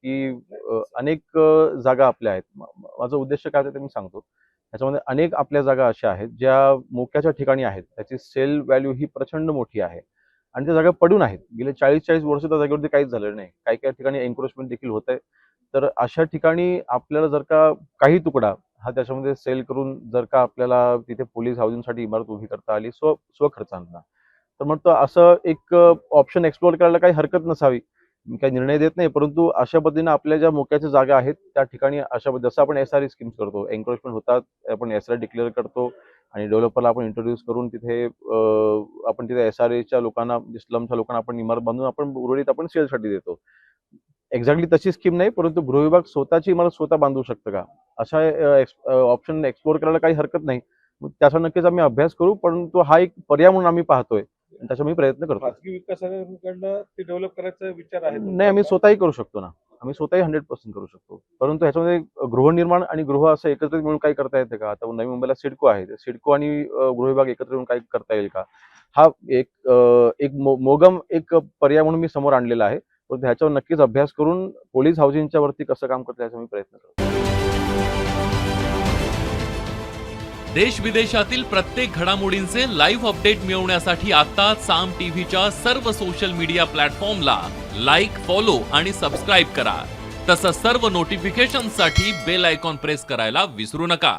की अनेक जागा आपल्या आहेत. माझं उद्देश काय होतं ते मी सांगतो. त्याच्यामध्ये अनेक आपल्या जागा अशा आहेत ज्या मोक्याच्या ठिकाणी आहेत. त्याची सेल व्हॅल्यू ही प्रचंड मोठी आहे आणि त्या जागा पडून आहेत. गेले 40-40 वर्ष त्या जागेवरती काहीच झालेलं नाही. काही-काही ठिकाणी एन्क्रोचमेंट देखील होतंय. तर अशा ठिकाणी आपल्याला जर का काही तुकडा हा त्याच्यामध्ये सेल करून जर का आपल्याला तिथे पोलीस हाऊसिंगसाठी इमारत उभी करता आली स्वखर्चानं, तर मग तो असं एक ऑप्शन एक्सप्लोर करायला काही हरकत नसावी. मी काही निर्णय देत नाही, परंतु अशा पद्धतीने आपल्या ज्या मोक्याच्या जागा आहेत, त्या ठिकाणी अशा जसं आपण एसआरई स्कीम्स करतो, एन्क्रोचमेंट होतात, आपण एसआरई डिक्लेअर करतो आणि डेव्हलपरला आपण इंट्रोड्यूस करून तिथे आपण तिथे एसआरईच्या लोकांना, स्लमच्या लोकांना आपण इमारत बांधून आपण उर्वरित आपण सेलसाठी देतो. एक्झॅक्टली तशी स्कीम नाही, परंतु गृहविभाग स्वतःची इमारत स्वतः बांधू शकतं का? अशा ऑप्शन एक्सप्लोर करायला काही हरकत नाही. मग त्याचा नक्कीच आम्ही अभ्यास करू, परंतु हा एक पर्याय म्हणून आम्ही पाहतोय आणि त्याचा मी प्रयत्न करतो. खासगी विकासकांकडनं ते डेव्हलप करायचा विचार आहे नाही, आम्ही स्वतःही करू शकतो ना. आम्ही स्वतःही 100% करू शकतो. परंतु ह्याच्यामध्ये गृहनिर्माण आणि गृह असं एकत्रित मिळून काही करता येते का? आता नवी मुंबईला सिडको आहे. सिडको आणि गृहविभाग एकत्र येऊन काही करता येईल का? हा एक मोगम एक पर्याय म्हणून मी समोर आणलेला आहे. परंतु ह्याच्यावर नक्कीच अभ्यास करून पोलीस हाऊसिंगच्या वरती कसं काम करता याचा मी प्रयत्न करतो. देश विदेशातील प्रत्येक घडामोडींचे लाईव्ह अपडेट मिळवण्यासाठी आता साम टीव्हीच्या सर्व सोशल मीडिया प्लॅटफॉर्मला लाईक, फॉलो आणि सबस्क्राईब करा. तसंच सर्व नोटिफिकेशनसाठी बेल आयकॉन प्रेस करायला विसरू नका.